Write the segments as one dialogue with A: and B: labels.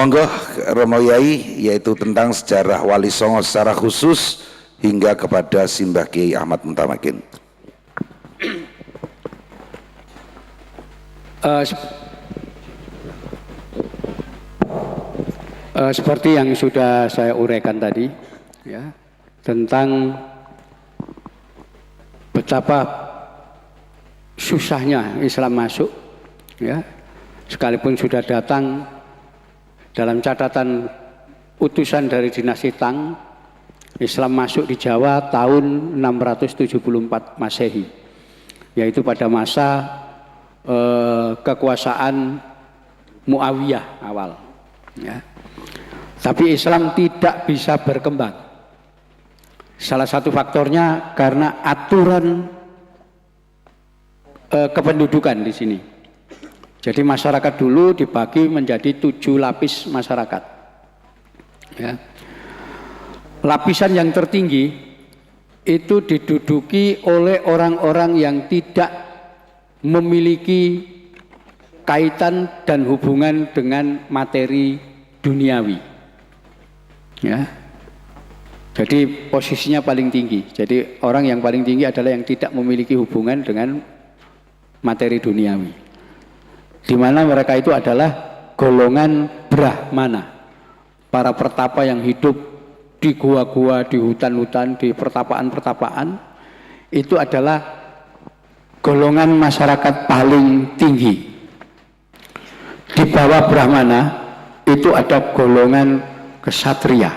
A: Monggo Romo Yai, yaitu tentang sejarah Wali Songo secara khusus hingga kepada Simbah Kiai Ahmad Mutamakin.
B: Seperti yang sudah saya uraikan tadi, ya, tentang betapa susahnya Islam masuk, ya, sekalipun sudah datang dalam catatan utusan dari dinasti Tang, Islam masuk di Jawa tahun 674 Masehi, yaitu pada masa kekuasaan Muawiyah awal, ya. Tapi Islam tidak bisa berkembang. Salah satu faktornya karena aturan kependudukan di sini. Jadi masyarakat dulu dibagi menjadi 7 lapis masyarakat. Ya. Lapisan yang tertinggi itu diduduki oleh orang-orang yang tidak memiliki kaitan dan hubungan dengan materi duniawi. Ya. Jadi posisinya paling tinggi. Jadi orang yang paling tinggi adalah yang tidak memiliki hubungan dengan materi duniawi. Di mana mereka itu adalah golongan Brahmana, para pertapa yang hidup di gua-gua, di hutan-hutan, di pertapaan-pertapaan. Itu adalah golongan masyarakat paling tinggi. Di bawah Brahmana itu ada golongan kesatria,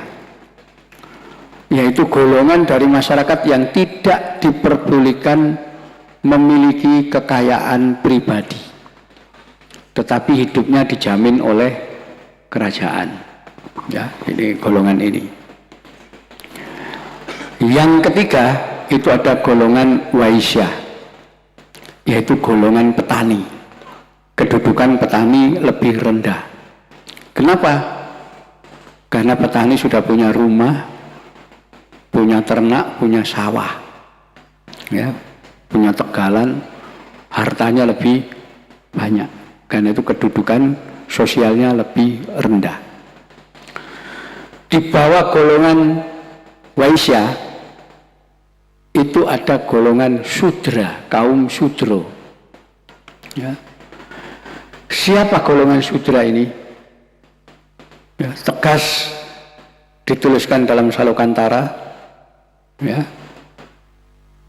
B: yaitu golongan dari masyarakat yang tidak diperbolehkan memiliki kekayaan pribadi, tetapi hidupnya dijamin oleh kerajaan. Ya, ini golongan ini. Yang ketiga itu ada golongan Waisyah, yaitu golongan petani. Kedudukan petani lebih rendah. Kenapa? Karena petani sudah punya rumah, punya ternak, punya sawah, ya, punya tegalan, hartanya lebih banyak. Karena itu kedudukan sosialnya lebih rendah. Di bawah golongan Waisyah itu ada golongan Sudra, kaum Sudro. Ya. Siapa golongan Sudra ini? Ya, tegas dituliskan dalam Salokantara, ya,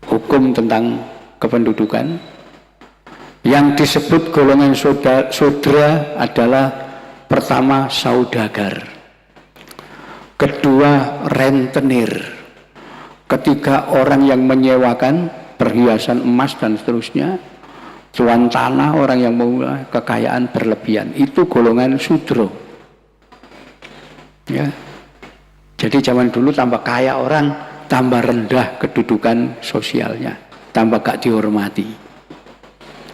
B: hukum tentang kependudukan. Yang disebut golongan Sudra adalah pertama saudagar, kedua rentenir, ketiga orang yang menyewakan perhiasan emas dan seterusnya, tuan tanah, orang yang memiliki kekayaan berlebihan, itu golongan Sudro. Ya. Jadi zaman dulu tambah kaya orang, tambah rendah kedudukan sosialnya, tambah gak dihormati.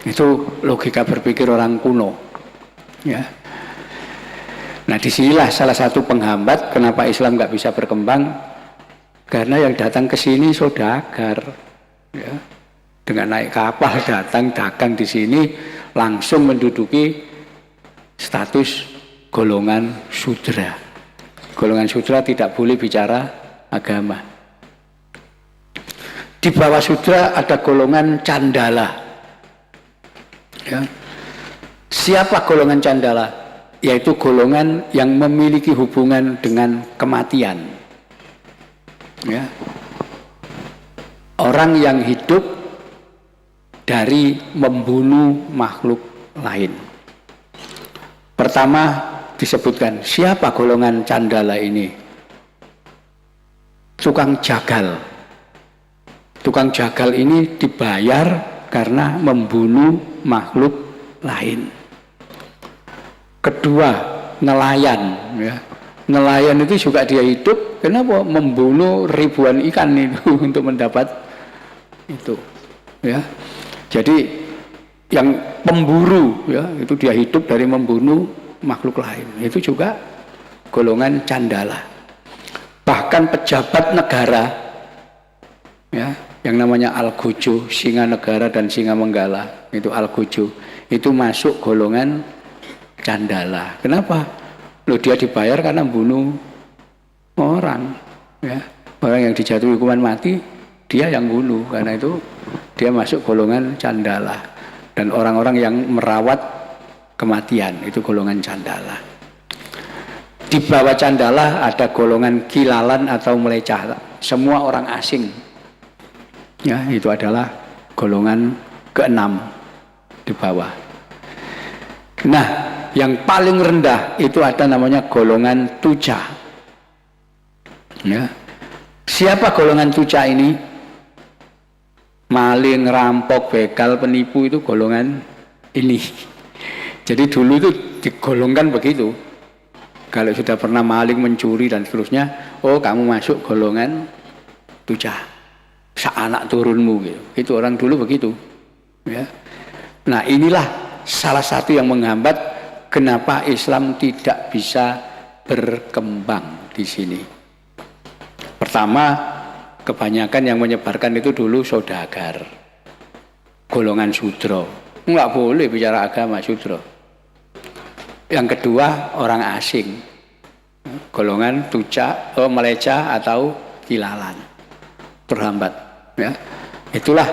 B: Itu logika berpikir orang kuno. Ya. Nah, disinilah salah satu penghambat kenapa Islam gak bisa berkembang, karena yang datang ke sini saudagar, ya. Dengan naik kapal datang dagang di sini langsung menduduki status golongan Sudra. Golongan Sudra tidak boleh bicara agama. Di bawah Sudra ada golongan Candala. Ya. Siapa golongan Candala? Yaitu golongan yang memiliki hubungan dengan kematian. Ya. Orang yang hidup dari membunuh makhluk lain. Pertama disebutkan, siapa golongan Candala ini? Tukang jagal. Tukang jagal ini dibayar karena membunuh makhluk lain. Kedua, nelayan. Ya. Nelayan itu juga dia hidup, kenapa? Membunuh ribuan ikan itu untuk mendapat itu. Ya. Jadi yang pemburu, ya, itu dia hidup dari membunuh makhluk lain. Itu juga golongan Candala. Bahkan pejabat negara, ya, yang namanya Algojo, Singa Negara dan Singa Menggala, itu Algojo, itu masuk golongan Candala. Kenapa? Loh, dia dibayar karena bunuh orang, ya. Orang yang dijatuhi hukuman mati, dia yang bunuh. Karena itu dia masuk golongan candala. Dan orang-orang yang merawat kematian itu golongan candala. Di bawah candala ada golongan kilalan atau melecah. Semua orang asing. Ya, itu adalah golongan keenam di bawah. Nah, yang paling rendah itu ada namanya golongan tuca. Ya. Siapa golongan tuca ini? Maling, rampok, begal, penipu itu golongan ini. Jadi dulu itu digolongkan begitu. Kalau sudah pernah maling, mencuri dan seterusnya, oh kamu masuk golongan tuca. Seanak turunmu gitu. Itu orang dulu begitu. Ya. Nah, inilah salah satu yang menghambat kenapa Islam tidak bisa berkembang di sini. Pertama, kebanyakan yang menyebarkan itu dulu saudagar, golongan sudra. Nggak boleh bicara agama sudra. Yang kedua, orang asing, golongan tuca, melecah atau kilalan, terhambat. Ya. Itulah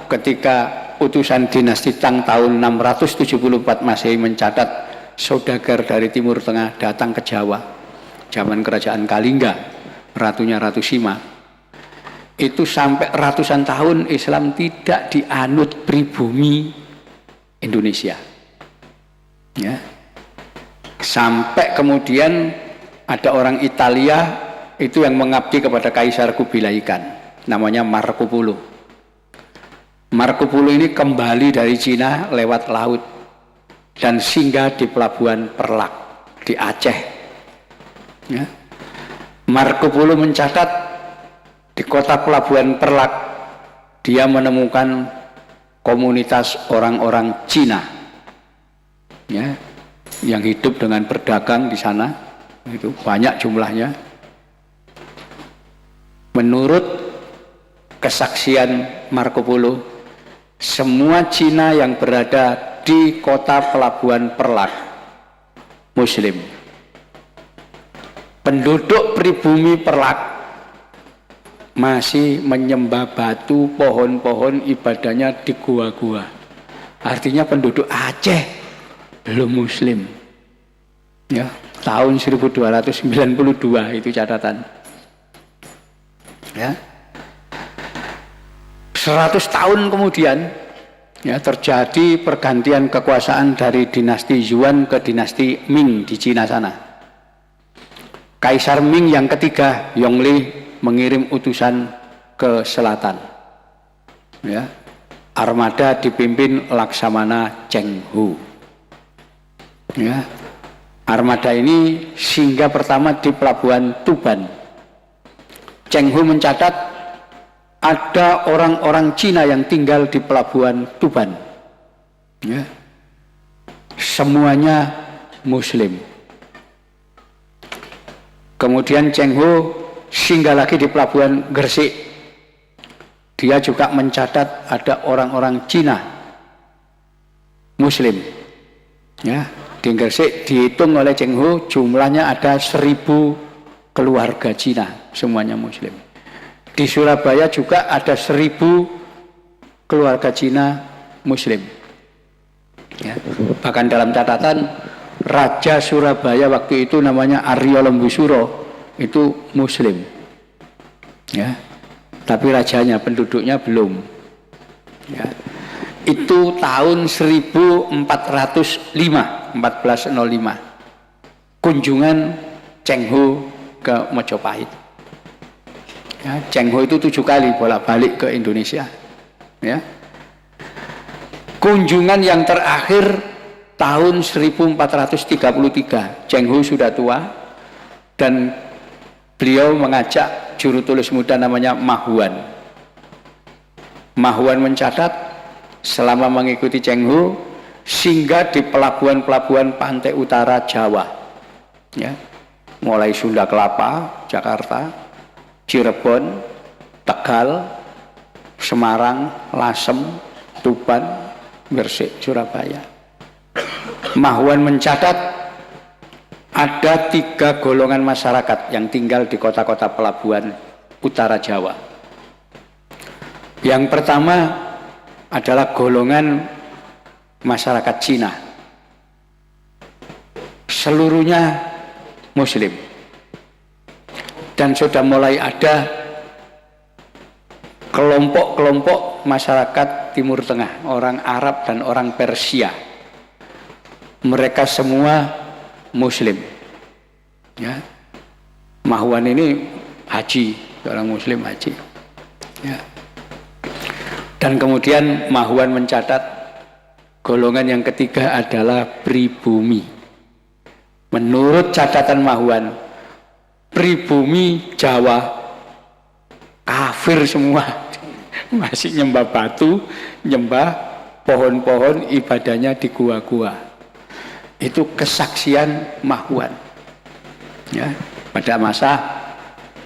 B: ketika utusan dinasti Tang tahun 674 Masehi mencatat saudagar dari Timur Tengah datang ke Jawa, zaman kerajaan Kalingga, ratunya Ratu Sima. Itu sampai ratusan tahun Islam tidak dianut pribumi Indonesia. Ya. Sampai kemudian ada orang Italia itu yang mengabdi kepada Kaisar Kubilai Khan, namanya Marco Polo. Marco Polo ini kembali dari Cina lewat laut dan singgah di pelabuhan Perlak di Aceh. Ya. Marco Polo mencatat di kota pelabuhan Perlak dia menemukan komunitas orang-orang Cina, ya, yang hidup dengan berdagang di sana. Itu banyak jumlahnya. Menurut kesaksian Marco Polo, semua Cina yang berada di kota pelabuhan Perlak Muslim. Penduduk pribumi Perlak masih menyembah batu, pohon-pohon, ibadahnya di gua-gua. Artinya penduduk Aceh belum Muslim. Ya, tahun 1292 itu catatan. Ya. 100 tahun kemudian ya, terjadi pergantian kekuasaan dari dinasti Yuan ke dinasti Ming di Cina sana. Kaisar Ming yang ketiga, Yongle, mengirim utusan ke selatan. Ya. Armada dipimpin Laksamana Cheng Hu. Ya. Armada ini singgah pertama di pelabuhan Tuban. Cheng Hu mencatat ada orang-orang Cina yang tinggal di pelabuhan Tuban. Ya. Semuanya Muslim. Kemudian Cheng Hu singgah lagi di pelabuhan Gresik. Dia juga mencatat ada orang-orang Cina Muslim. Ya, di Gresik dihitung oleh Cheng Hu jumlahnya ada 1000 keluarga Cina, semuanya Muslim. Di Surabaya juga ada 1000 keluarga Cina Muslim. Ya. Bahkan dalam catatan Raja Surabaya waktu itu namanya Aryo Lembusuro itu Muslim. Ya. Tapi rajanya, penduduknya belum. Ya. Itu tahun 1405. Kunjungan Cheng Hu ke Mojopahit. Ya, Cheng Hu itu 7 kali bolak-balik ke Indonesia. Ya. Kunjungan yang terakhir tahun 1433. Cheng Hu sudah tua dan beliau mengajak juru tulis muda namanya Ma Huan. Ma Huan mencatat selama mengikuti Cheng Hu singgah di pelabuhan-pelabuhan pantai utara Jawa. Ya. Mulai Sunda Kelapa, Jakarta, Cirebon, Tegal, Semarang, Lasem, Tuban, Gresik, Surabaya. Ma Huan mencatat ada 3 golongan masyarakat yang tinggal di kota-kota pelabuhan utara Jawa. Yang pertama adalah golongan masyarakat Cina. Seluruhnya Muslim. Dan sudah mulai ada kelompok-kelompok masyarakat Timur Tengah, orang Arab dan orang Persia. Mereka semua Muslim. Ya. Mahwan ini haji, orang Muslim haji. Ya. Dan kemudian Mahwan mencatat golongan yang ketiga adalah pribumi. Menurut catatan Mahwan, pribumi Jawa kafir semua, masih nyembah batu, nyembah pohon-pohon, ibadahnya di gua-gua. Itu kesaksian Mahwan. Ya, pada masa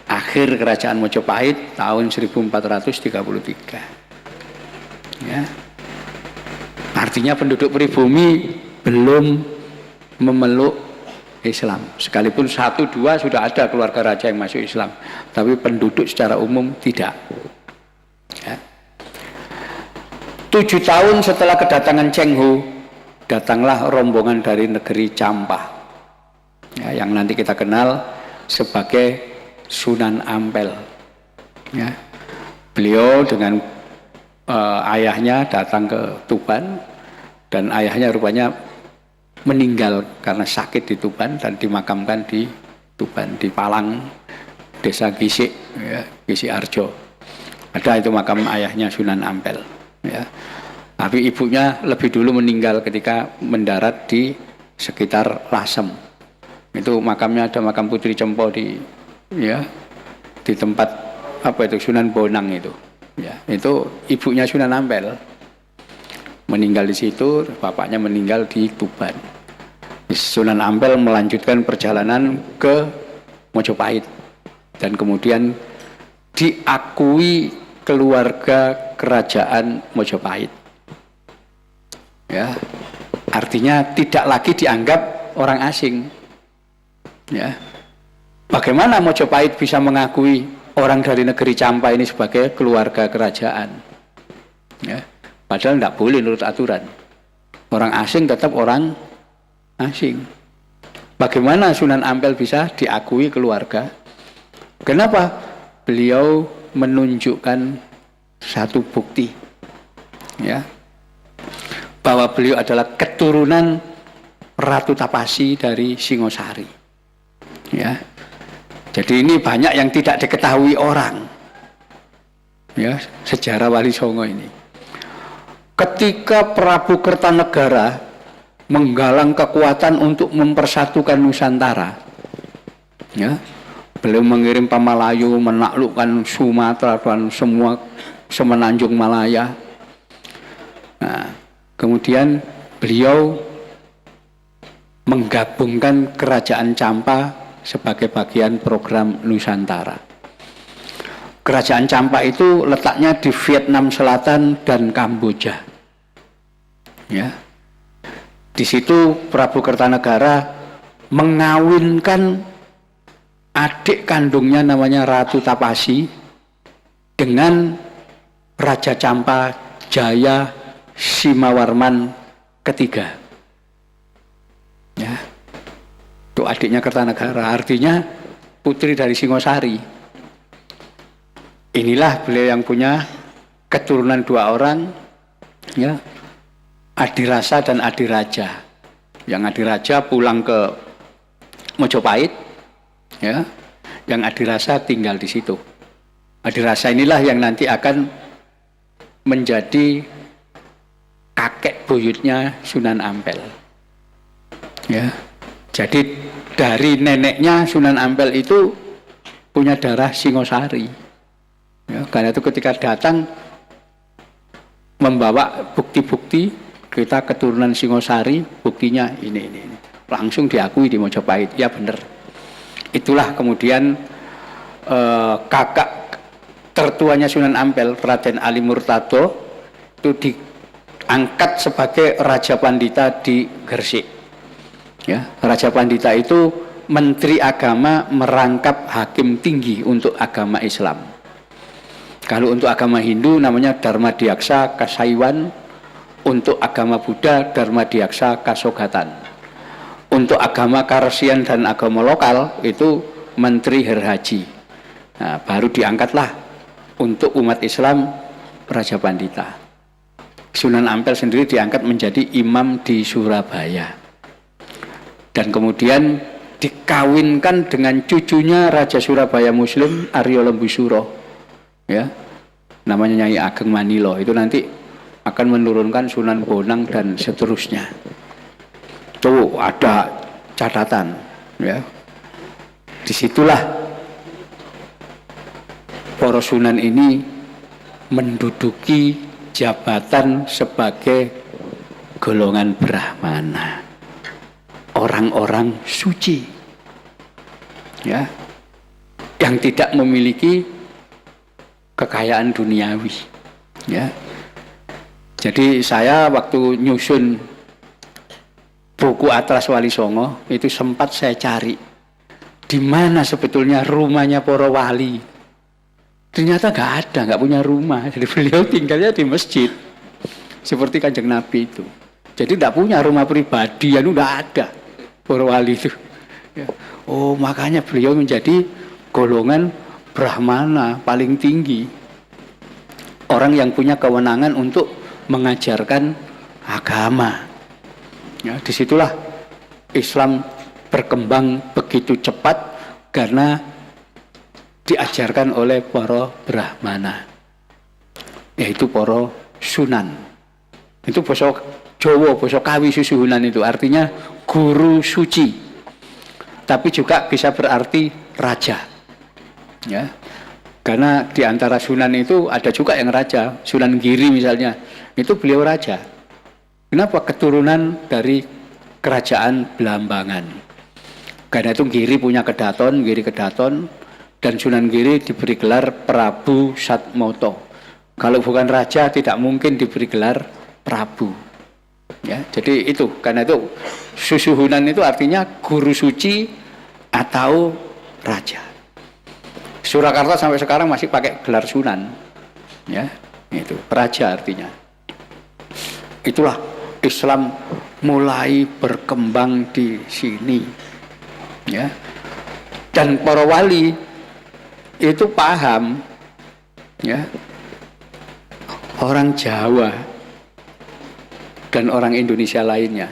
B: akhir kerajaan Mojopahit tahun 1433. Ya. Artinya penduduk pribumi belum memeluk Islam. Sekalipun 1-2 sudah ada keluarga raja yang masuk Islam, tapi penduduk secara umum tidak. Ya. 7 tahun setelah kedatangan Cheng Ho, datanglah rombongan dari negeri Campa, ya, yang nanti kita kenal sebagai Sunan Ampel. Ya. Beliau dengan ayahnya datang ke Tuban, dan ayahnya rupanya meninggal karena sakit di Tuban dan dimakamkan di Tuban, di Palang, desa Gisik, ya, Gisik Arjo. Ada itu makam ayahnya Sunan Ampel. Ya. Tapi ibunya lebih dulu meninggal ketika mendarat di sekitar Lasem. Itu makamnya, ada makam Putri Cempo di, ya, di tempat apa itu, Sunan Bonang itu. Ya, itu ibunya Sunan Ampel meninggal di situ, bapaknya meninggal di Tuban. Sunan Ampel melanjutkan perjalanan ke Mojopahit dan kemudian diakui keluarga kerajaan Mojopahit. Ya, artinya tidak lagi dianggap orang asing. Ya, bagaimana Mojopahit bisa mengakui orang dari negeri Campa ini sebagai keluarga kerajaan? Ya, padahal tidak boleh menurut aturan. Orang asing tetap orang asing. Bagaimana Sunan Ampel bisa diakui keluarga? Kenapa? Beliau menunjukkan satu bukti, ya, bahwa beliau adalah keturunan Ratu Tapasi dari Singosari. Ya. Jadi ini banyak yang tidak diketahui orang. Ya, sejarah Wali Songo ini. Ketika Prabu Kertanegara menggalang kekuatan untuk mempersatukan Nusantara, ya, beliau mengirim Pamalayu menaklukkan Sumatera dan semua semenanjung Malaya. Nah, kemudian beliau menggabungkan kerajaan Campa sebagai bagian program Nusantara. Kerajaan Campa itu letaknya di Vietnam Selatan dan Kamboja. Ya. Di situ Prabu Kertanegara mengawinkan adik kandungnya namanya Ratu Tapasi dengan Raja Campa Jaya Simawarman ketiga. Ya. Itu adiknya Kertanegara, artinya putri dari Singosari. Inilah beliau yang punya keturunan 2 orang, ya, Adirasa dan Adiraja. Yang Adiraja pulang ke Mojopahit, ya, yang Adirasa tinggal di situ. Adirasa inilah yang nanti akan menjadi kakek buyutnya Sunan Ampel. Ya, jadi dari neneknya Sunan Ampel itu punya darah Singosari. Ya, karena itu ketika datang membawa bukti-bukti kita keturunan Singosari, buktinya ini. Langsung diakui di Mojopahit, ya benar. Itulah kemudian kakak tertuanya Sunan Ampel, Raden Ali Murtado, itu diangkat sebagai Raja Pandita di Gresik. Ya, Raja Pandita itu menteri agama merangkap hakim tinggi untuk agama Islam. Kalau untuk agama Hindu namanya Dharma Diaksa Kasaiwan, untuk agama Buddha Dharma Diaksa Kasogatan. Untuk agama Karsian dan agama lokal itu Menteri Herhaji. Nah, baru diangkatlah untuk umat Islam Raja Pandita. Sunan Ampel sendiri diangkat menjadi imam di Surabaya. Dan kemudian dikawinkan dengan cucunya Raja Surabaya Muslim Aryo Lembusuro, ya, namanya Nyai Ageng Manilo. Itu nanti akan menurunkan Sunan Bonang dan seterusnya. Itu ada catatan, ya. Disitulah para sunan ini menduduki jabatan sebagai golongan Brahmana, orang-orang suci, ya, yang tidak memiliki kekayaan duniawi, ya. Jadi saya waktu nyusun buku Atlas Wali Songo itu sempat saya cari di mana sebetulnya rumahnya para wali. Ternyata nggak ada, nggak punya rumah. Jadi beliau tinggalnya di masjid seperti Kanjeng Nabi itu. Jadi tidak punya rumah pribadi, yang udah ada para wali itu. Ya. Oh, makanya beliau menjadi golongan Brahmana paling tinggi. Orang yang punya kewenangan untuk mengajarkan agama. Ya, disitulah Islam berkembang begitu cepat karena diajarkan oleh para Brahmana, yaitu para sunan. Itu basa Jawa, basa Kawi Susuhunan itu artinya guru suci, tapi juga bisa berarti raja, ya. Karena di antara sunan itu ada juga yang raja. Sunan Giri misalnya, itu beliau raja. Kenapa? Keturunan dari kerajaan Blambangan. Karena itu Giri punya kedaton, Giri kedaton, dan Sunan Giri diberi gelar Prabu Satmoto. Kalau bukan raja tidak mungkin diberi gelar Prabu. Ya, jadi itu, karena itu Susuhunan itu artinya guru suci atau raja. Surakarta sampai sekarang masih pakai gelar Sunan, ya, itu raja artinya. Itulah Islam mulai berkembang di sini, ya. Dan para wali itu paham, ya, orang Jawa dan orang Indonesia lainnya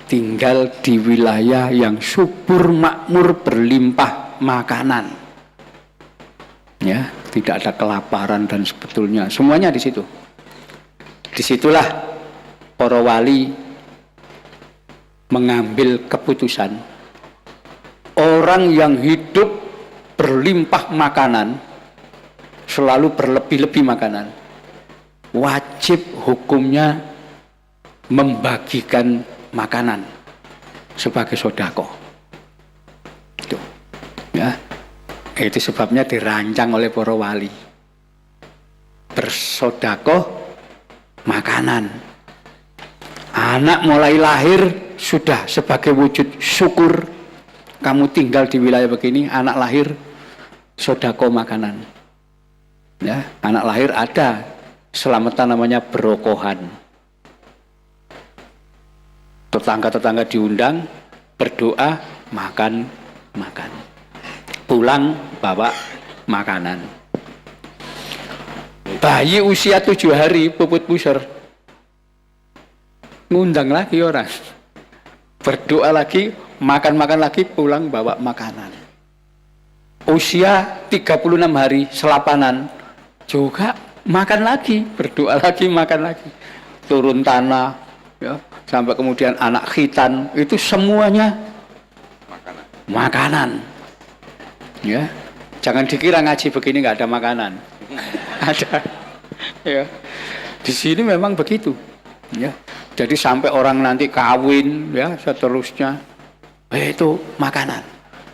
B: tinggal di wilayah yang subur makmur berlimpah makanan, ya, tidak ada kelaparan dan sebetulnya semuanya di situ. Disitulah para wali mengambil keputusan, orang yang hidup berlimpah makanan, selalu berlebih-lebih makanan, wajib hukumnya membagikan makanan sebagai sodako. Itu, ya, itu sebabnya dirancang oleh para wali bersodako makanan. Anak mulai lahir sudah sebagai wujud syukur kamu tinggal di wilayah begini, anak lahir sodako makanan. Ya, anak lahir ada selamatan namanya berokohan. Tetangga-tetangga diundang, berdoa, makan. Pulang bawa makanan. Bayi usia 7 hari puput pusar, ngundang lagi orang, berdoa lagi, makan lagi, pulang bawa makanan. Usia 36 hari selapanan juga makan lagi, berdoa lagi, makan lagi. Turun tanah, ya, sampai kemudian anak khitan, itu semuanya makanan. Ya, jangan dikira ngaji begini nggak ada makanan. Ada, ya. Di sini memang begitu, ya. Jadi sampai orang nanti kawin, ya, seterusnya, itu makanan.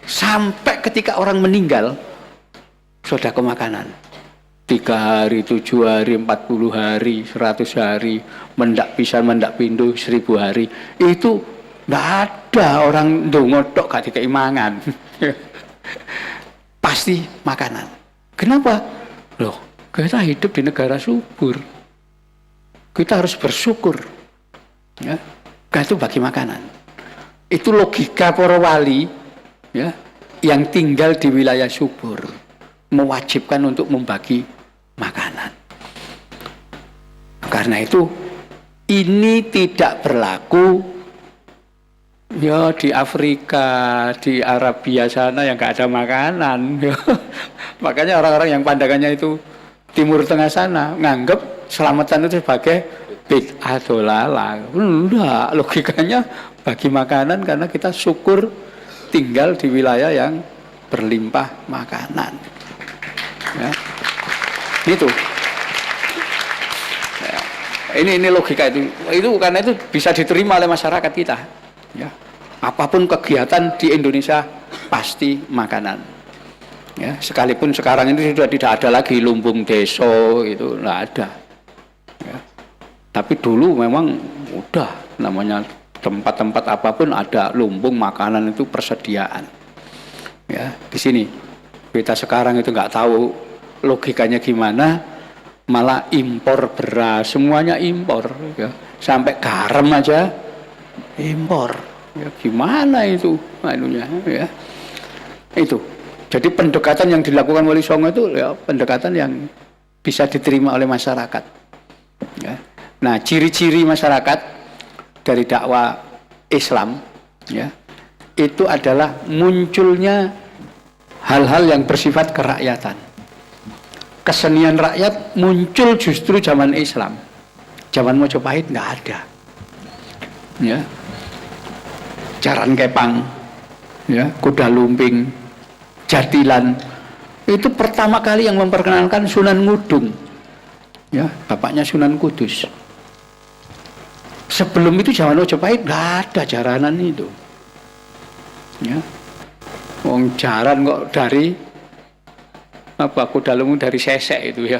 B: Sampai ketika orang meninggal, sodako makanan. 3 hari, 7 hari, 40 hari, 100 hari, mendak pisan, mendak pindu, 1000 hari. Itu Nggak ada orang ndonga tok gak dikei mangan. Pasti makanan. Kenapa? Loh, kita hidup di negara subur. Kita harus bersyukur. Ya, itu bagi makanan. Itu logika para wali, ya, yang tinggal di wilayah subur, mewajibkan untuk membagi makanan. Karena itu ini tidak berlaku ya di Afrika, di Arabia sana yang nggak ada makanan. Ya. Makanya orang-orang yang pandangannya itu Timur Tengah sana nganggep selamatan itu sebagai bid'ah dolalah. Enggak, logikanya bagi makanan karena kita syukur tinggal di wilayah yang berlimpah makanan. Ya. Itu. Ya. Ini logika itu. Itu karena itu bisa diterima oleh masyarakat kita. Ya. Apapun kegiatan di Indonesia pasti makanan. Ya, sekalipun sekarang ini sudah tidak ada lagi lumbung deso, itu nggak ada. Ya. Tapi dulu memang udah namanya tempat-tempat apapun ada lumbung makanan itu persediaan. Ya, di sini kita sekarang itu nggak tahu logikanya gimana, malah impor beras, semuanya impor. Ya. Sampai garam aja impor. Ya, gimana itu anunya? Ya. Itu. Jadi pendekatan yang dilakukan Wali Songo itu ya pendekatan yang bisa diterima oleh masyarakat. Ya. Nah, ciri-ciri masyarakat dari dakwah Islam, ya, itu adalah munculnya hal-hal yang bersifat kerakyatan. Kesenian rakyat muncul justru zaman Islam. Zaman Mojopahit nggak ada. Ya. Jaran kepang, ya, kuda lumping, jatilan, itu pertama kali yang memperkenalkan Sunan Ngudung, ya, bapaknya Sunan Kudus. Sebelum itu zaman Mojopahit nggak ada jaranan itu, ya. Wong jaran kok dari apa kuda lumping dari sesek itu ya.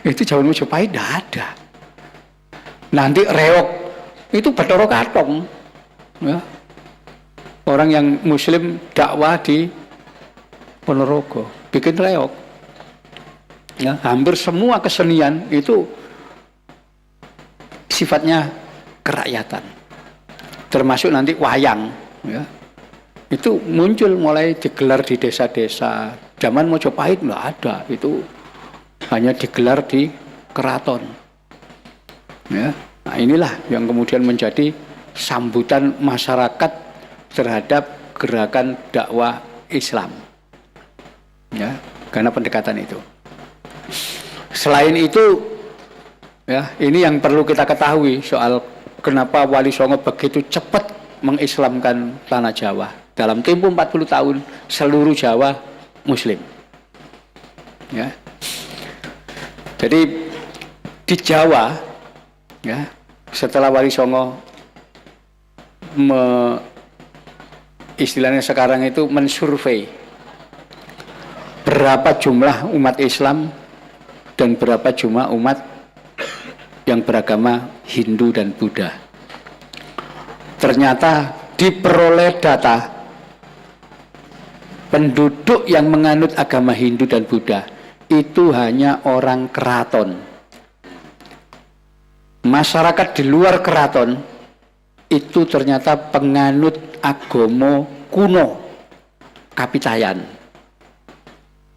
B: Itu zaman Mojopahit nggak ada. Nanti reok itu Bathara Katong, ya. Orang yang Muslim dakwah di Ponorogo bikin reok. Ya, hampir semua kesenian itu sifatnya kerakyatan. Termasuk nanti wayang, ya. Itu muncul mulai digelar di desa-desa. Zaman Mojopahit nggak ada, itu hanya digelar di keraton. Ya. Nah, inilah yang kemudian menjadi sambutan masyarakat terhadap gerakan dakwah Islam. Ya, karena pendekatan itu. Selain itu, ya, ini yang perlu kita ketahui soal kenapa Wali Songo begitu cepat mengislamkan tanah Jawa. Dalam tempo 40 tahun seluruh Jawa Muslim. Ya. Jadi di Jawa, ya, setelah Wali Songo istilahnya sekarang itu mensurvei berapa jumlah umat Islam dan berapa jumlah umat yang beragama Hindu dan Buddha. Ternyata diperoleh data penduduk yang menganut agama Hindu dan Buddha itu hanya orang keraton. Masyarakat di luar keraton itu ternyata penganut agama kuno, Kapitayan.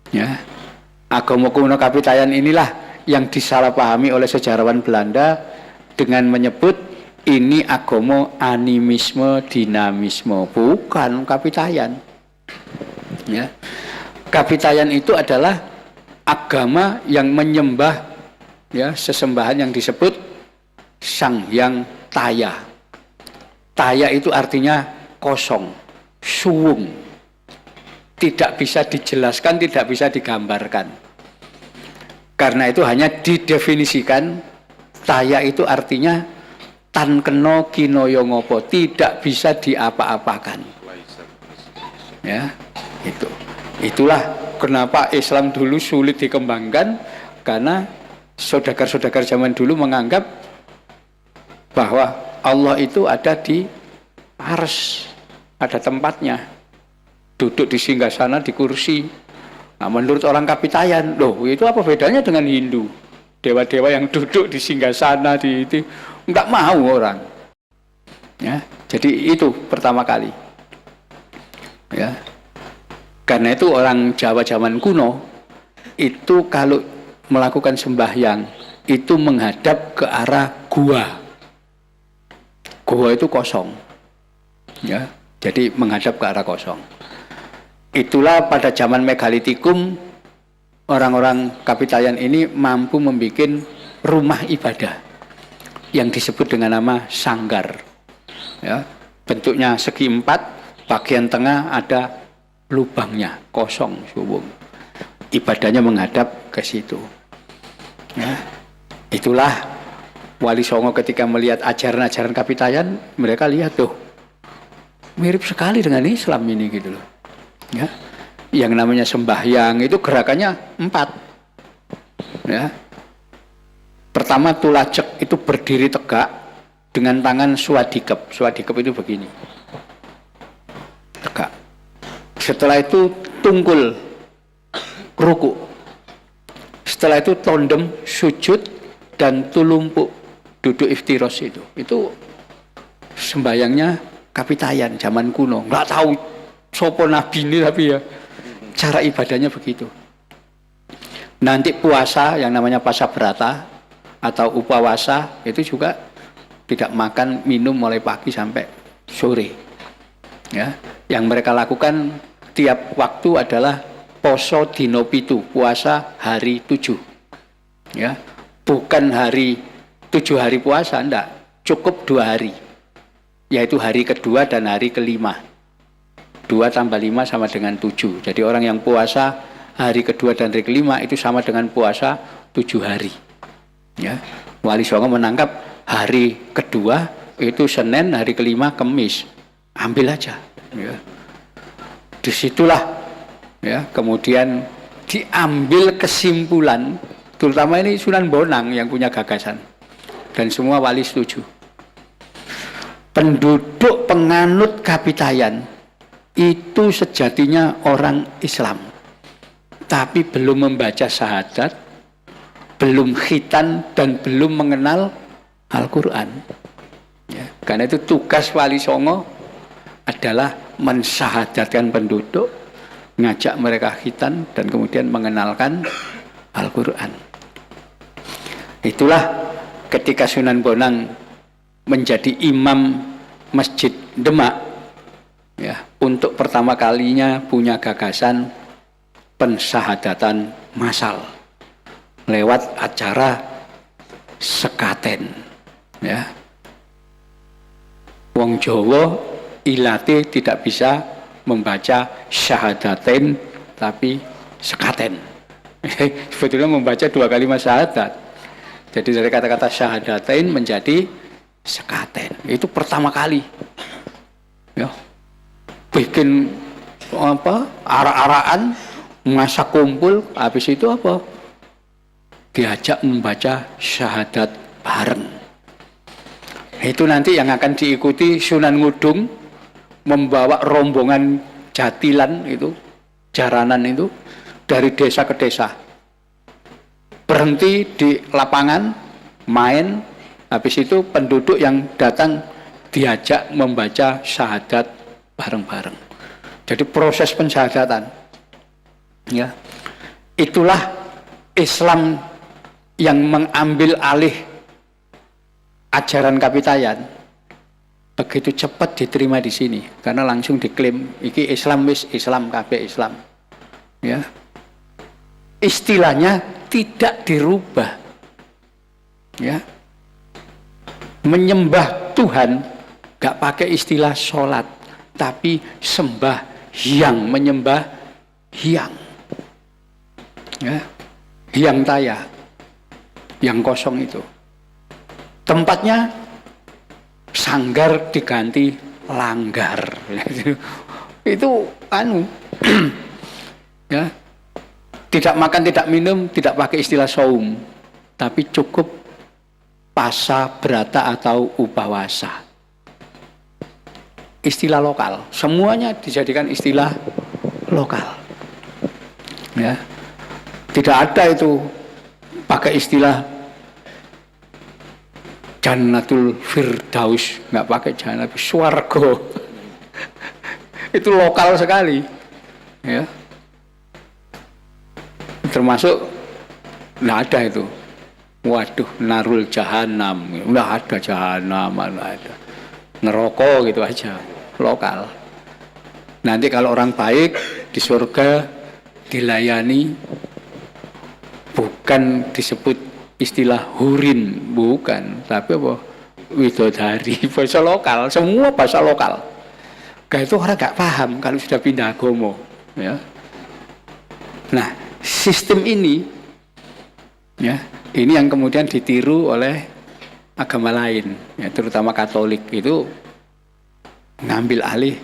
B: Ya, agama kuno Kapitayan inilah yang disalahpahami oleh sejarawan Belanda dengan menyebut ini agama animisme, dinamisme, bukan Kapitayan. Ya. Kapitayan itu adalah agama yang menyembah, ya, sesembahan yang disebut Sang Hyang Taya. Taya itu artinya kosong, suwung, tidak bisa dijelaskan, tidak bisa digambarkan. Karena itu hanya didefinisikan taya itu artinya tan keno kinoyo ngopo, tidak bisa diapa-apakan. Ya, itu. Itulah kenapa Islam dulu sulit dikembangkan, karena saudagar-saudagar zaman dulu menganggap bahwa Allah itu ada di harus ada tempatnya, duduk di singgasana di kursi. Nah, menurut orang Kapitayan, loh itu apa bedanya dengan Hindu? Dewa-dewa yang duduk di singgasana di itu nggak mau orang. Ya, jadi itu pertama kali. Ya, karena itu orang Jawa zaman kuno itu kalau melakukan sembahyang itu menghadap ke arah gua. Gua itu kosong. Ya, jadi menghadap ke arah kosong. Itulah pada zaman megalitikum orang-orang Kapitayan ini mampu membuat rumah ibadah yang disebut dengan nama sanggar. Ya, bentuknya segi empat, bagian tengah ada lubangnya, kosong subung. Ibadahnya menghadap ke situ. Ya, itulah Wali Songo ketika melihat ajaran-ajaran Kapitayan, mereka lihat tuh mirip sekali dengan Islam ini gitu loh. Ya, yang namanya sembahyang itu gerakannya 4. Ya, pertama tulacek itu berdiri tegak dengan tangan swadikep. Swadikep itu begini, tegak. Setelah itu tungkul, ruku. Setelah itu tondem, sujud, dan tulumpuk, duduk iftiros itu. Itu sembahyangnya Kapitayan zaman kuno. Nggak tahu sopo nabi ini, tapi ya cara ibadahnya begitu. Nanti puasa yang namanya puasa berata atau upawasa itu juga tidak makan minum mulai pagi sampai sore. Ya, yang mereka lakukan tiap waktu adalah poso dino pitu, puasa hari 7. Ya, bukan hari 7 hari puasa, enggak, cukup 2 hari, yaitu hari kedua dan hari kelima. 2 tambah 5 sama dengan 7. Jadi orang yang puasa hari kedua dan hari kelima itu sama dengan puasa 7 hari. Ya, Wali Songo menangkap hari kedua itu Senin, hari kelima Kemis. Ambil aja. Ya. Disitulah ya kemudian diambil kesimpulan, terutama ini Sunan Bonang yang punya gagasan dan semua wali setuju. Penduduk penganut Kapitayan itu sejatinya orang Islam, tapi belum membaca syahadat, belum khitan, dan belum mengenal Al-Quran. Ya, karena itu tugas Wali Songo adalah mensyahadatkan penduduk, ngajak mereka khitan, dan kemudian mengenalkan Al-Quran. Itulah ketika Sunan Bonang menjadi imam Masjid Demak, ya, untuk pertama kalinya punya gagasan pensyahadatan massal lewat acara sekaten. Ya, wong Jawa ilate tidak bisa membaca syahadaten tapi sekaten. Sebetulnya membaca 2 kalimat syahadat. Jadi dari kata-kata syahadaten menjadi sekaten. Itu pertama kali. Ya, bikin apa arak-arakan, masa kumpul, habis itu apa diajak membaca syahadat bareng. Itu nanti yang akan diikuti Sunan Ngudung membawa rombongan jatilan itu, jaranan itu dari desa ke desa, berhenti di lapangan main, habis itu penduduk yang datang diajak membaca syahadat bareng-bareng. Jadi proses pensyahadatan, ya, itulah Islam yang mengambil alih ajaran Kapitayan. Begitu cepat diterima di sini karena langsung diklaim iki Islam, wis Islam, kabeh Islam. Ya, istilahnya tidak dirubah. Ya, menyembah Tuhan gak pakai istilah sholat, tapi sembah hyang, menyembah hyang. Ya, hyang taya, yang kosong itu. Tempatnya sanggar diganti langgar. Itu ya, tidak makan, tidak minum, tidak pakai istilah saum, tapi cukup pasa berata atau upawasa. istilah lokal. Semuanya dijadikan istilah lokal. Ya. Tidak ada itu pakai istilah Jannatul Firdaus, nggak pakai Jannatul Swargo. Itu lokal sekali. Ya. Termasuk nggak ada itu. Waduh, narul jahanam, nggak ada jahanam, nggak ada. Neraka gitu aja, lokal. Nanti kalau orang baik di surga dilayani, bukan disebut istilah hurin, bukan, tapi apa? Widodari, bahasa lokal, semua bahasa lokal. Kayak itu orang nggak paham kalau sudah pindah agama, ya. Nah, sistem ini, ya, ini yang kemudian ditiru oleh agama lain, ya, terutama Katolik itu ngambil alih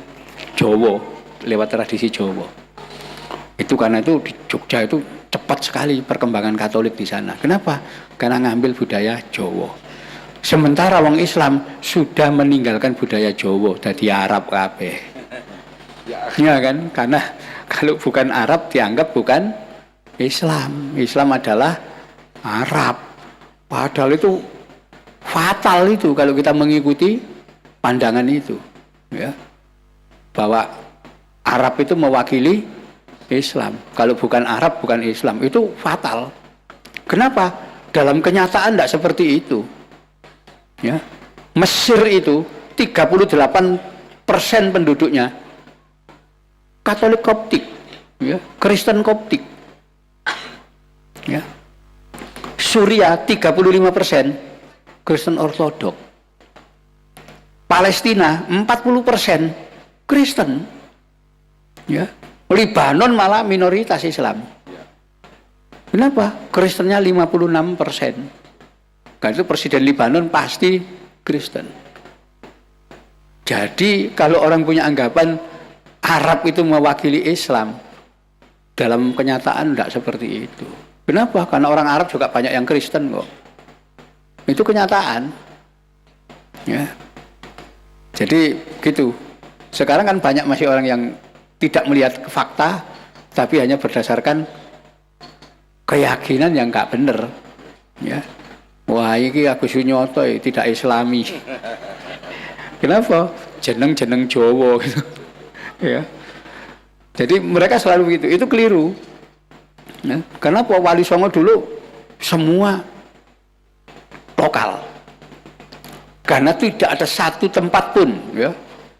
B: Jawa lewat tradisi Jawa. Itu karena itu di Jogja itu cepat sekali perkembangan Katolik di sana. Kenapa? Karena ngambil budaya Jawa. Sementara wong Islam sudah meninggalkan budaya Jawa, jadi Arab kabeh. Ya kan? Karena kalau bukan Arab dianggap bukan Islam. Islam adalah Arab. Padahal itu fatal itu kalau kita mengikuti pandangan itu, ya. Bahwa Arab itu mewakili Islam. Kalau bukan Arab bukan Islam, itu fatal. Kenapa? Dalam kenyataan tidak seperti itu. Ya. Mesir itu 38% penduduknya Katolik Koptik, ya, Kristen Koptik. Ya. Suriah 35% Kristen Ortodok. Palestina 40% Kristen. Ya. Libanon malah minoritas Islam. Kenapa? Kristennya 56%. Karena itu presiden Libanon pasti Kristen. Jadi kalau orang punya anggapan Arab itu mewakili Islam, dalam kenyataan tidak seperti itu. Kenapa? Karena orang Arab juga banyak yang Kristen kok. Itu kenyataan. Ya. Jadi gitu. Sekarang kan banyak masih orang yang tidak melihat fakta, tapi hanya berdasarkan keyakinan yang nggak benar. Ya. Wah, ini Agus Sunyoto tidak Islami. Kenapa? Jeneng-jeneng Jawa gitu. Ya. Jadi mereka selalu begitu. Itu keliru. Ya. Kenapa Wali Songo dulu semua lokal? Karena tidak ada satu tempat pun, ya,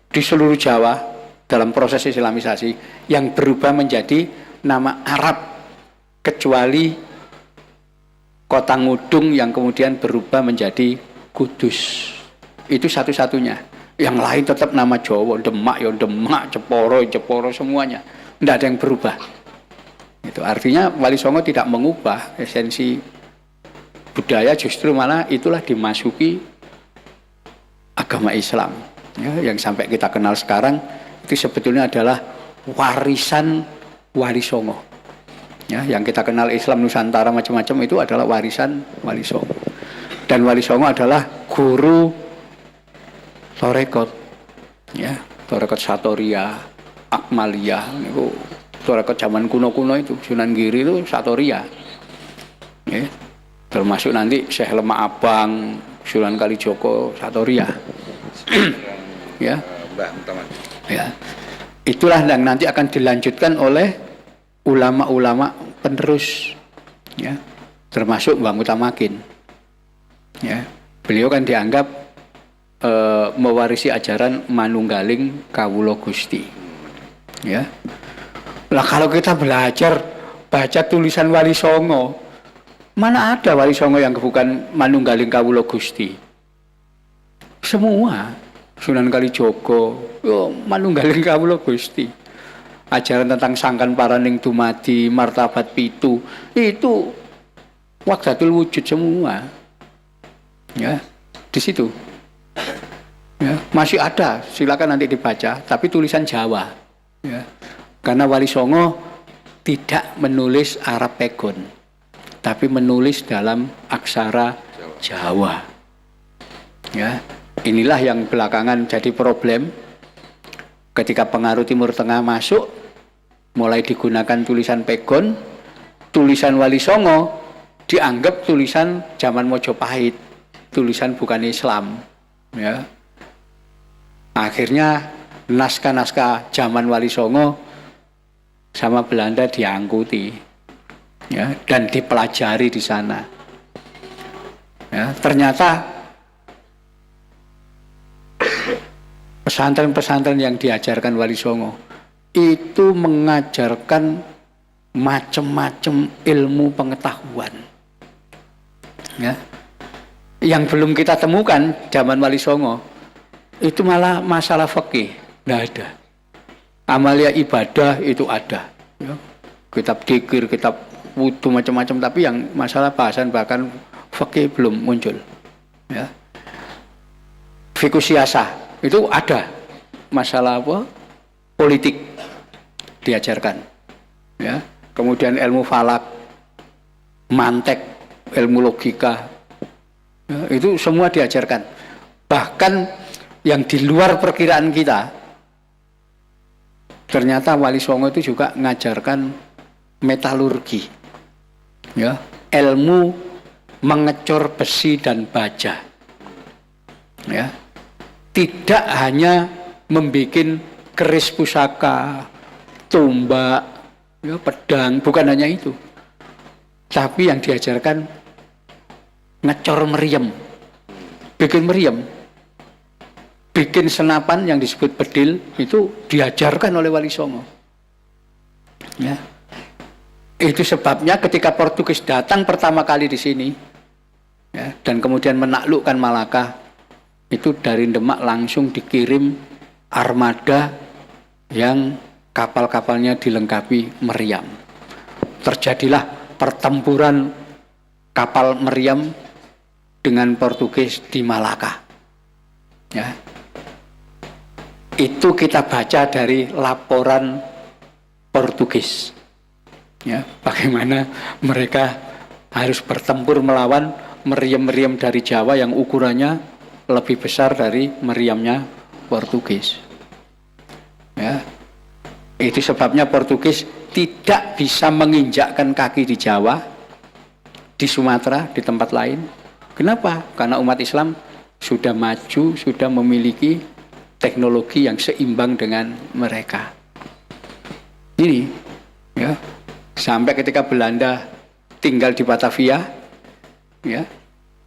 B: di seluruh Jawa dalam proses Islamisasi yang berubah menjadi nama Arab, kecuali Kota Ngudung yang kemudian berubah menjadi Kudus. Itu satu-satunya. Yang lain tetap nama Jawa, Demak ya Demak, Jeporo semuanya. Tidak ada yang berubah. Itu artinya Wali Songo tidak mengubah esensi budaya, justru malah itulah dimasuki agama Islam. Ya, yang sampai kita kenal sekarang itu sebetulnya adalah warisan Wali Songo. Ya, yang kita kenal Islam Nusantara macam-macam itu adalah warisan Wali Songo. Dan Wali Songo adalah guru Torekot, ya, Torekot Satoria, Akmalia, itu Torekot zaman kuno-kuno itu, Sunan Giri itu Satoria, ya, termasuk nanti Syekh Lemak Abang, Sunan Kalijogo Satoria, ya, ya, itulah yang nanti akan dilanjutkan oleh ulama-ulama penerus, ya, termasuk Mbah Mutamakin, ya, beliau kan dianggap mewarisi ajaran Manunggaling Kawula Gusti, ya. Lah kalau kita belajar baca tulisan Wali Songo, mana ada Wali Songo yang bukan Manunggaling Kawula Gusti? Semua Sunan Kalijogo, Manunggaling Kawula Gusti. Ajaran tentang sangkan paraning dumadi, martabat pitu, itu wahdatul wujud semua. Ya, di situ. Ya, masih ada, silakan nanti dibaca, tapi tulisan Jawa. Ya. Karena Wali Songo tidak menulis Arab Pegon, tapi menulis dalam aksara Jawa. Ya, inilah yang belakangan jadi problem, Ketika pengaruh Timur Tengah masuk, mulai digunakan tulisan pegon, tulisan Wali Songo dianggap tulisan zaman Mojopahit, tulisan bukan Islam. Ya. Akhirnya naskah-naskah zaman Wali Songo sama Belanda diangkuti, ya, dan dipelajari di sana. Ya, ternyata pesantren-pesantren yang diajarkan Wali Songo itu mengajarkan macam-macam ilmu pengetahuan, ya, yang belum kita temukan zaman Wali Songo. Itu malah masalah fikih nggak ada, amalia ibadah itu ada, ya. Kitab dzikir, kitab wudu, macam-macam, tapi yang masalah bahasan bahkan fikih belum muncul, ya. Fikih siasah itu ada, masalah apa? Politik diajarkan, ya. Kemudian ilmu falak, mantek, ilmu logika, ya, itu semua diajarkan. Bahkan yang di luar perkiraan kita, ternyata Wali Songo itu juga mengajarkan metalurgi, ya, ilmu mengecor besi dan baja, ya. Tidak hanya membuat keris pusaka, tombak, ya, pedang, bukan hanya itu. Tapi yang diajarkan ngecor meriam, bikin meriam, bikin senapan yang disebut bedil, itu diajarkan oleh Wali Songo. Ya. Itu sebabnya ketika Portugis datang pertama kali di sini, ya, dan kemudian menaklukkan Malaka, itu dari Demak langsung dikirim armada yang kapal-kapalnya dilengkapi meriam. Terjadilah pertempuran kapal meriam dengan Portugis di Malaka. Ya. Itu kita baca dari laporan Portugis. Ya, bagaimana mereka harus bertempur melawan meriam-meriam dari Jawa yang ukurannya lebih besar dari meriamnya Portugis. Ya. Itu sebabnya Portugis tidak bisa menginjakkan kaki di Jawa, di Sumatera, di tempat lain. Kenapa? Karena umat Islam sudah maju, sudah memiliki teknologi yang seimbang dengan mereka. Ini, ya, sampai ketika Belanda tinggal di Batavia, ya,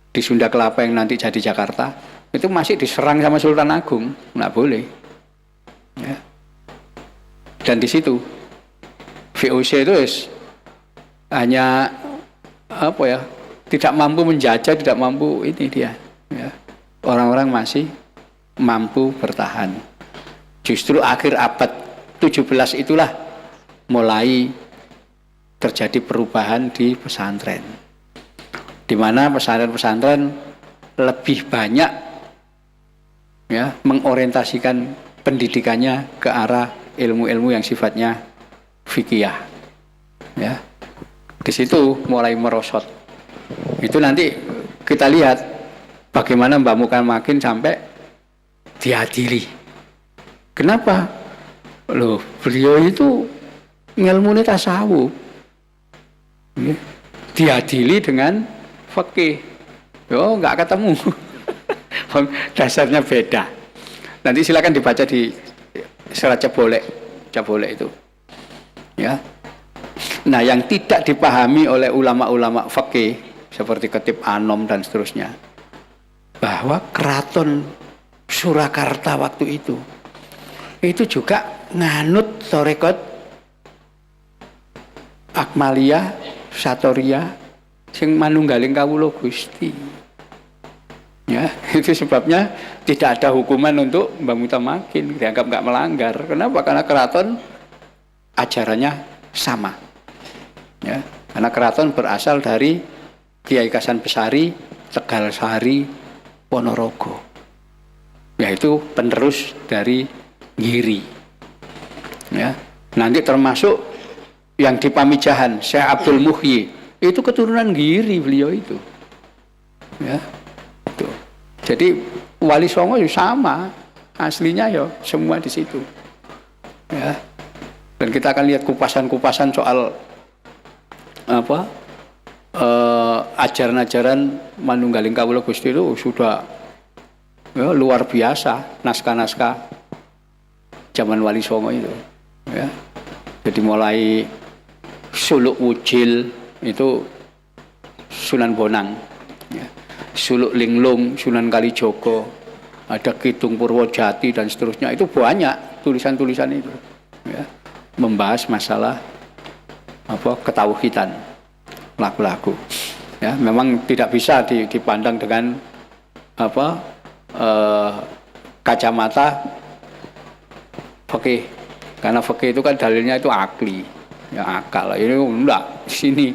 B: di Sunda Kelapa yang nanti jadi Jakarta, itu masih diserang sama Sultan Agung, nggak boleh. Ya. Dan di situ VOC itu hanya apa ya, tidak mampu menjajah, tidak mampu ini dia. Ya. Orang-orang masih mampu bertahan. Justru akhir abad 17 itulah mulai terjadi perubahan di pesantren, di mana pesantren-pesantren lebih banyak, ya, mengorientasikan pendidikannya ke arah ilmu-ilmu yang sifatnya fikih. Ya. Di situ mulai merosot. Itu nanti kita lihat bagaimana Mbah Mukamakin sampai diadili. Kenapa? Loh, beliau itu ngilmune tasawuf. Ya. Diadili dengan fikih. Yo, nggak ketemu. Dasarnya beda. Nanti silakan dibaca di Serat Cebolek itu. Ya. Nah, yang tidak dipahami oleh ulama-ulama fikih seperti Khatib Anom dan seterusnya, bahwa keraton Surakarta waktu itu juga nganut tarekat Akmalia Satoria sing manunggaling kawula Gusti. Ya, itu sebabnya tidak ada hukuman untuk Mbah Mutamakin, dianggap nggak melanggar. Kenapa? Karena keraton ajarannya sama. Ya, karena keraton berasal dari Kiai Kasan Besari, Tegal Sari, Ponorogo. Yaitu penerus dari Giri. Ya, nanti termasuk yang di Pamijahan, Syekh Abdul Muhyi, itu keturunan Giri beliau itu. Ya. Jadi Wali Songo ya sama, aslinya ya semua di situ. Ya. Dan kita akan lihat kupasan-kupasan soal apa ajaran-ajaran Manunggaling Kawula Gusti itu sudah ya, luar biasa naskah-naskah zaman Wali Songo itu. Ya. Jadi mulai Suluk Wujil itu Sunan Bonang, ya. Suluk Linglung Sunan Kalijogo, ada Kidung Purwojati dan seterusnya. Itu banyak tulisan-tulisan itu, ya, membahas masalah apa ketauhidan, lagu-lagu. Ya, memang tidak bisa dipandang dengan apa kacamata fikih, karena fikih itu kan dalilnya itu akli, ya akal. Ini enggak, sini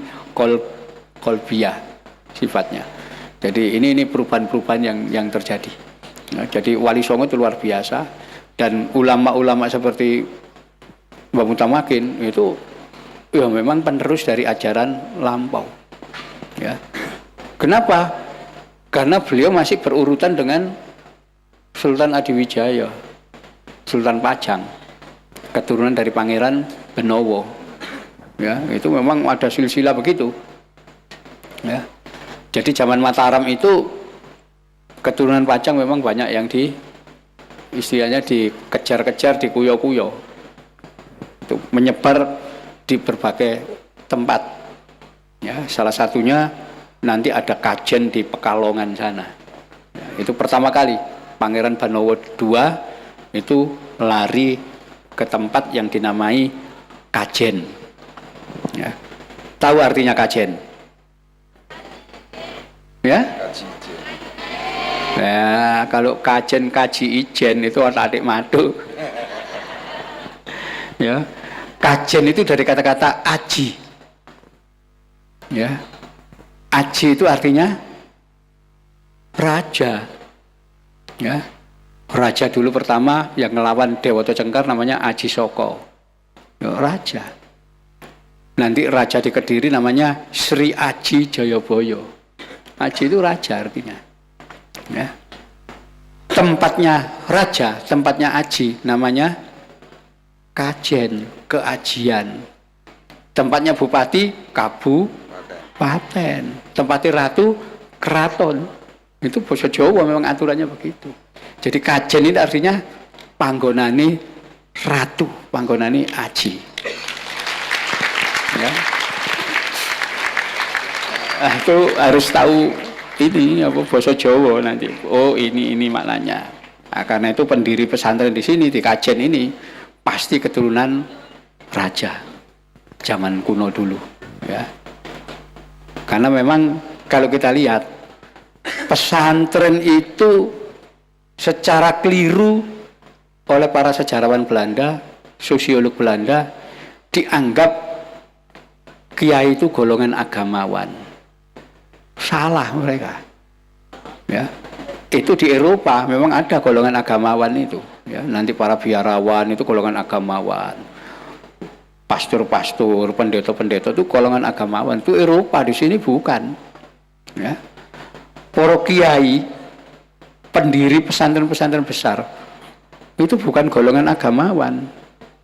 B: kolbiyah sifatnya. Jadi ini perubahan-perubahan yang terjadi. Nah, jadi Wali Songo itu luar biasa, dan ulama-ulama seperti Mbah Mutamakin itu ya memang penerus dari ajaran lampau. Ya. Kenapa? Karena beliau masih berurutan dengan Sultan Adiwijaya, Sultan Pajang, keturunan dari Pangeran Benowo. Ya, itu memang ada silsilah begitu. Ya. Jadi zaman Mataram itu keturunan Pajang memang banyak yang istilahnya dikejar-kejar, dikuyo-kuyo. Itu menyebar di berbagai tempat. Ya, salah satunya nanti ada Kajen di Pekalongan sana. Ya, itu pertama kali Pangeran Banowo II itu lari ke tempat yang dinamai Kajen. Ya. Tahu artinya Kajen? Ya? Ya, kalau Kajen Kaji Ijen itu adik madu. Ya. Kajen itu dari kata-kata aji. Ya. Aji itu artinya raja. Ya. Raja dulu pertama yang ngelawan Dewata Cengkar namanya Aji Soko. Ya, raja. Nanti raja di Kediri namanya Sri Aji Jayabaya. Aji itu raja artinya. Ya. Tempatnya raja, tempatnya Aji namanya Kajen, keajian. Tempatnya bupati Kabupaten. Tempatnya ratu keraton. Itu basa Jawa memang aturannya begitu. Jadi Kajen itu artinya panggonane ratu, panggonane Aji. Ya. Itu harus tahu ini apa basa Jawa nanti. Oh, ini maknanya. Nah, karena itu pendiri pesantren di sini di Kajen ini pasti keturunan raja zaman kuno dulu, ya. Karena memang kalau kita lihat pesantren itu secara keliru oleh para sejarawan Belanda, sosiolog Belanda, dianggap kiai itu golongan agamawan. Salah mereka. Ya. Itu di Eropa memang ada golongan agamawan itu, ya. Nanti para biarawan itu golongan agamawan. Pastor-pastor, pendeta-pendeta itu golongan agamawan. Itu Eropa, di sini bukan. Ya. Para kiai, pendiri pesantren-pesantren besar itu bukan golongan agamawan,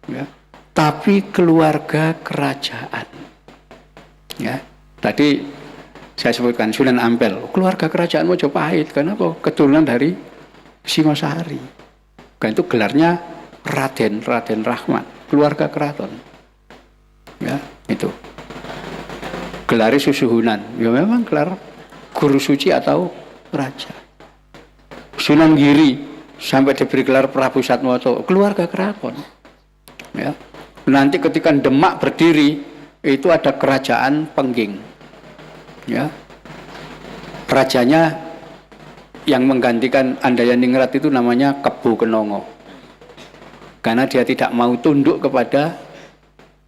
B: ya, tapi keluarga kerajaan. Ya, tadi saya sebutkan Sunan Ampel, keluarga kerajaan Mojopahit, kenapa? Keturunan dari Singosari. Kan itu gelarnya Raden Rahmat, keluarga keraton. Ya, itu. Gelar Susuhunan, ya memang gelar guru suci atau raja. Sunan Giri sampai diberi gelar Prabu Satmoto, keluarga keraton. Ya. Nanti ketika Demak berdiri itu ada kerajaan Pengging. Ya. Rajanya yang menggantikan Andayaningrat itu namanya Kebo Kenongo. Karena dia tidak mau tunduk kepada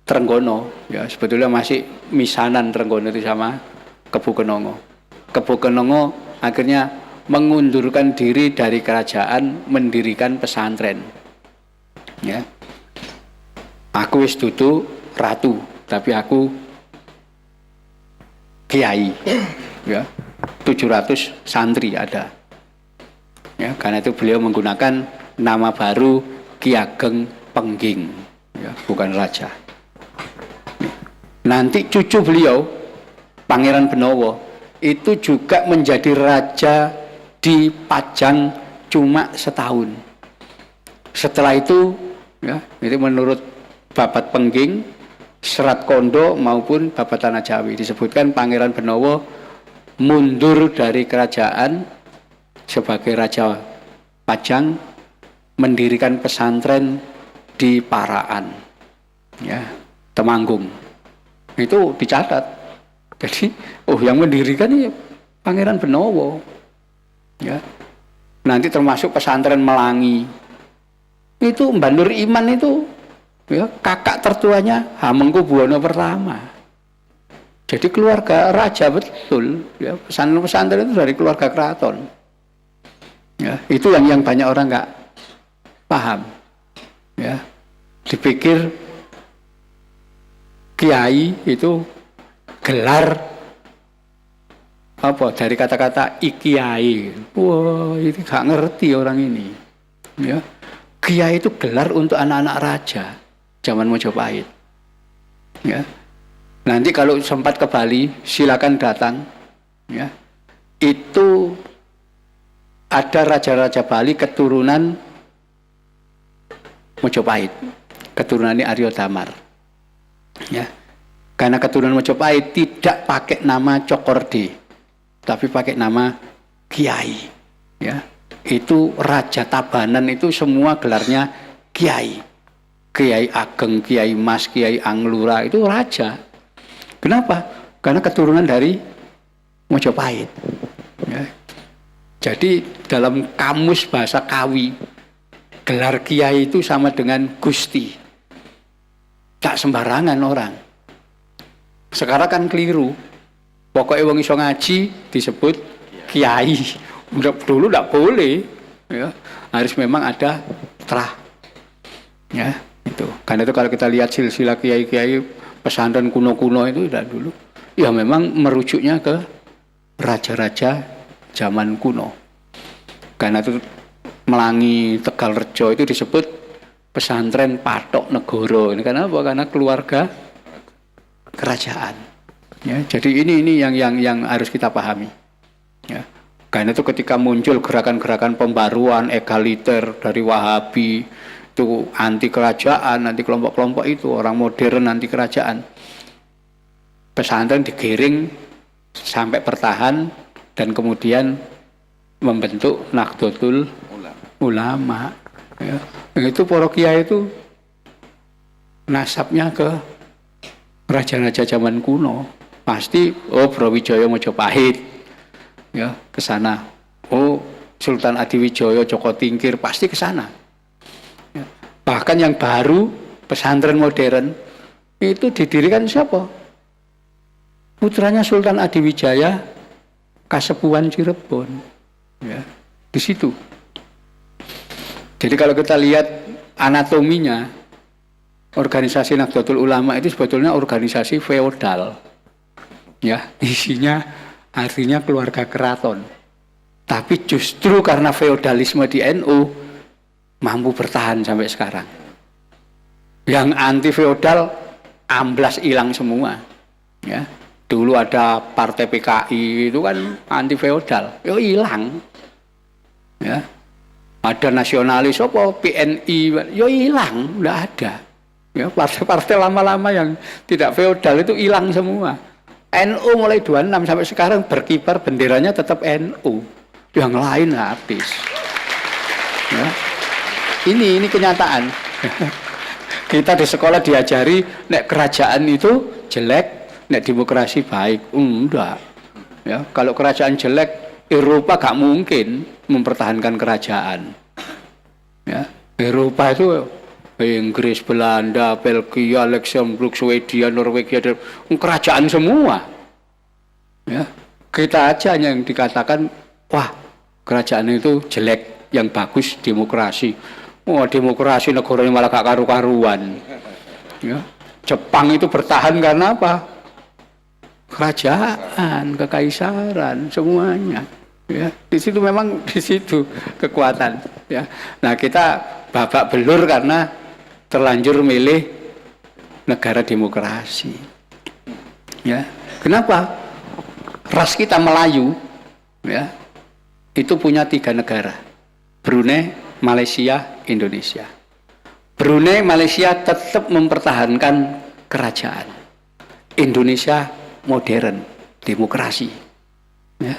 B: Trenggono. Ya, sebetulnya masih misanan Trenggono itu sama Kebo Kenongo. Kebo Kenongo akhirnya mengundurkan diri dari kerajaan, mendirikan pesantren. Ya. Aku wis dudu ratu, tapi aku kiai. Ya. 700 santri ada. Ya, karena itu beliau menggunakan nama baru Ki Ageng Pengging. ya, bukan raja. Nanti cucu beliau, Pangeran Benowo, itu juga menjadi raja di Pajang cuma setahun. Setelah itu, ya, itu menurut Babat Pengging, Serat Kondo maupun Babat Tanah Jawi disebutkan Pangeran Benowo mundur dari kerajaan sebagai raja Pajang, mendirikan pesantren di Paraan, ya, Temanggung. Itu dicatat. Jadi, yang mendirikan ini Pangeran Benowo, ya. Nanti termasuk pesantren Melangi. Itu Mbah Nur Iman itu, ya, kakak tertuanya Hamengkubuwono pertama. Jadi keluarga raja betul, ya. Pesantren-pesantren itu dari keluarga keraton. Ya, itu yang banyak orang nggak paham. Ya, dipikir kiai itu gelar apa dari kata-kata ikiai. Wah, ini gak ngerti orang ini. Ya, kiai itu gelar untuk anak-anak raja zaman Majapahit. Ya, nanti kalau sempat ke Bali silakan datang. Ya, itu ada raja-raja Bali keturunan Majapahit, keturunan Arya Damar. Ya, karena keturunan Majapahit tidak pakai nama Cokordi, tapi pakai nama Kiai. Ya, itu Raja Tabanan itu semua gelarnya Kiai. Kiai Ageng, Kiai Mas, Kiai Anglura itu raja. Kenapa? Karena keturunan dari Majapahit. Ya. Jadi dalam kamus bahasa Kawi, gelar Kiai itu sama dengan Gusti. Tak sembarangan orang. Sekarang kan keliru. Pokoknya wong iso ngaji disebut kiai. Dulu tidak boleh. Ya, harus memang ada terah. Ya, itu. Karena itu kalau kita lihat silsilah kiai-kiai pesantren kuno-kuno itu tidak dulu. Ya memang merujuknya ke raja-raja zaman kuno. Karena itu Melangi, Tegalrejo itu disebut pesantren Patok Negoro. Ini kenapa? Karena keluarga kerajaan. Ya, jadi ini yang harus kita pahami. Ya. Karena itu ketika muncul gerakan-gerakan pembaruan egaliter dari Wahabi, itu anti kerajaan, anti kelompok-kelompok itu orang modern anti kerajaan. Pesantren digiring sampai bertahan dan kemudian membentuk Nahdlatul Ulama. Ya. Itu para kiai itu nasabnya ke raja-raja zaman kuno. Pasti Brawijaya Majapahit. Ya, ke sana. Sultan Adiwijaya Joko Tingkir pasti ke sana. Ya. Bahkan yang baru pesantren modern itu didirikan siapa? Putranya Sultan Adiwijaya Kasepuhan Cirebon. Ya, di situ. Jadi kalau kita lihat anatominya, organisasi Nahdlatul Ulama itu sebetulnya organisasi feodal. Ya, isinya artinya keluarga keraton. Tapi justru karena feodalisme di NU mampu bertahan sampai sekarang. Yang anti feodal amblas hilang semua. Ya, dulu ada partai PKI itu kan anti feodal, yo hilang. Ya. Ada nasionalis apa PNI, yo hilang, enggak ada. Ya, partai-partai lama-lama yang tidak feodal itu hilang semua. NU mulai 26 sampai sekarang berkibar benderanya tetap NU. Yang lain habis. Ya. Ini kenyataan. Kita di sekolah diajari nek kerajaan itu jelek, nek demokrasi baik. Enggak. Ya, kalau kerajaan jelek, Eropa gak mungkin mempertahankan kerajaan. Ya, Eropa itu Inggris, Belanda, Belgia, Luxembourg, Swedia, Norwegia, kerajaan semua. Ya, kita aja yang dikatakan, wah kerajaan itu jelek, yang bagus demokrasi. Demokrasi negaranya malah gak karu-karuan. Ya, Jepang itu bertahan karena apa? Kerajaan, kekaisaran, semuanya. Ya, di situ memang di situ kekuatan. Ya, nah kita babak belur karena terlanjur milih negara demokrasi. Ya, kenapa? Ras kita Melayu, ya, itu punya 3 negara: Brunei, Malaysia, Indonesia. Brunei, Malaysia tetap mempertahankan kerajaan. Indonesia modern, demokrasi. Ya.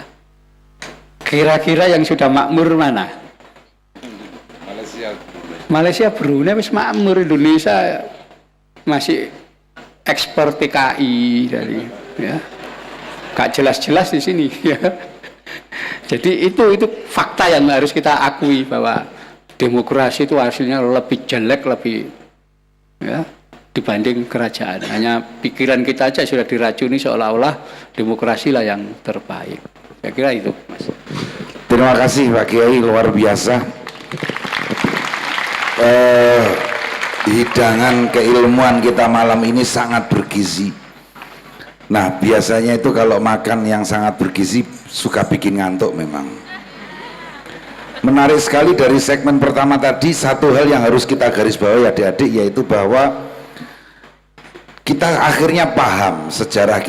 B: Kira-kira yang sudah makmur mana? Malaysia, Brunei wis makmur. Indonesia masih ekspor TKI dari, ya, gak jelas-jelas di sini. Ya. Jadi itu fakta yang harus kita akui, bahwa demokrasi itu hasilnya lebih jelek, lebih, ya, dibanding kerajaan. Hanya pikiran kita aja sudah diracuni seolah-olah demokrasi lah yang terbaik. Saya kira itu, Mas.
A: Terima kasih Pak Kiai, luar biasa. Hidangan keilmuan kita malam ini sangat bergizi. Nah, biasanya itu kalau makan yang sangat bergizi suka bikin ngantuk memang. Menarik sekali dari segmen pertama tadi, satu hal yang harus kita garis bawahi adik-adik, yaitu bahwa kita akhirnya paham sejarah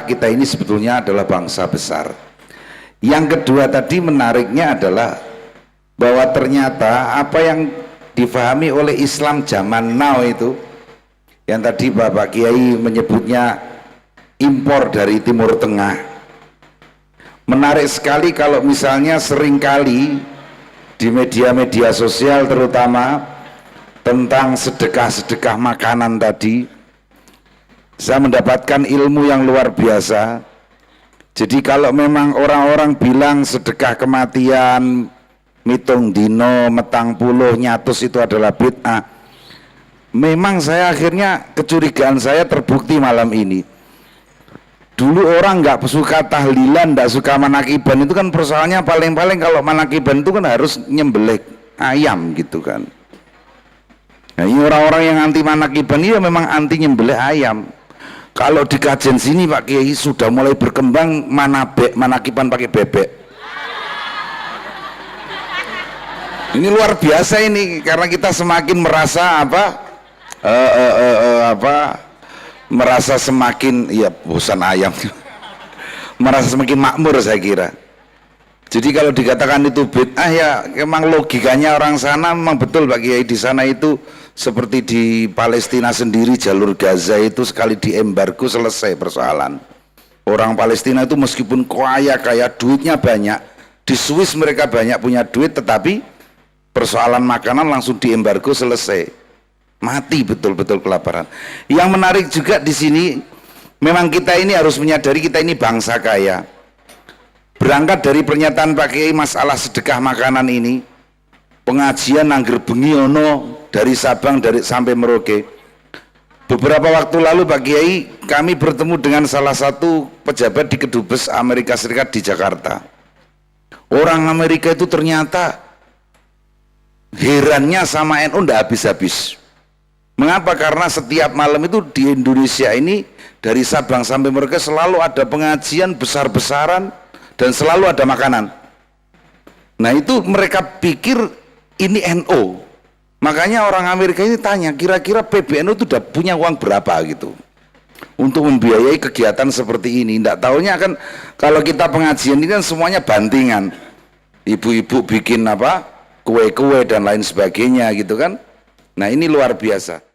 A: kita ini sebetulnya adalah bangsa besar. Yang kedua tadi menariknya adalah bahwa ternyata apa yang difahami oleh Islam zaman now itu, yang tadi Bapak Kiai menyebutnya impor dari Timur Tengah, menarik sekali kalau misalnya seringkali di media-media sosial terutama tentang sedekah-sedekah makanan tadi, saya mendapatkan ilmu yang luar biasa. Jadi kalau memang orang-orang bilang sedekah kematian, mitung dino, metang puluh, nyatus itu adalah bid'ah, memang saya akhirnya kecurigaan saya terbukti malam ini. Dulu orang nggak suka tahlilan, nggak suka manakiban, itu kan persoalannya paling-paling kalau manakiban itu kan harus nyembelih ayam gitu kan. Nah, ini orang-orang yang anti manakiban ini ya memang anti nyembelih ayam. Kalau di kajian sini Pak Kiai sudah mulai berkembang manakiban pakai bebek. Ini luar biasa ini, karena kita semakin merasa merasa semakin, ya bosan ayam, merasa semakin makmur saya kira. Jadi kalau dikatakan itu bid'ah, ya memang logikanya orang sana memang betul Pak Kiai. Di sana itu seperti di Palestina sendiri, jalur Gaza itu sekali diembargo selesai persoalan. Orang Palestina itu meskipun kaya duitnya banyak, di Swiss mereka banyak punya duit, tetapi persoalan makanan langsung diembargo selesai, mati betul-betul kelaparan. Yang menarik juga di sini, memang kita ini harus menyadari kita ini bangsa kaya. Berangkat dari pernyataan Pak Kiai masalah sedekah makanan ini, pengajian Angger Bengi ono dari Sabang sampai Merauke. Beberapa waktu lalu Pak Kiai, kami bertemu dengan salah satu pejabat di Kedubes Amerika Serikat di Jakarta. Orang Amerika itu ternyata herannya sama NU ndak habis-habis. Mengapa? Karena setiap malam itu di Indonesia ini dari Sabang sampai Merauke selalu ada pengajian besar-besaran dan selalu ada makanan. Nah itu mereka pikir ini NU. Makanya orang Amerika ini tanya, kira-kira PBNU itu udah punya uang berapa gitu untuk membiayai kegiatan seperti ini. Nggak taunya kan kalau kita pengajian ini kan semuanya bantingan. Ibu-ibu bikin kue-kue dan lain sebagainya gitu kan. Nah ini luar biasa.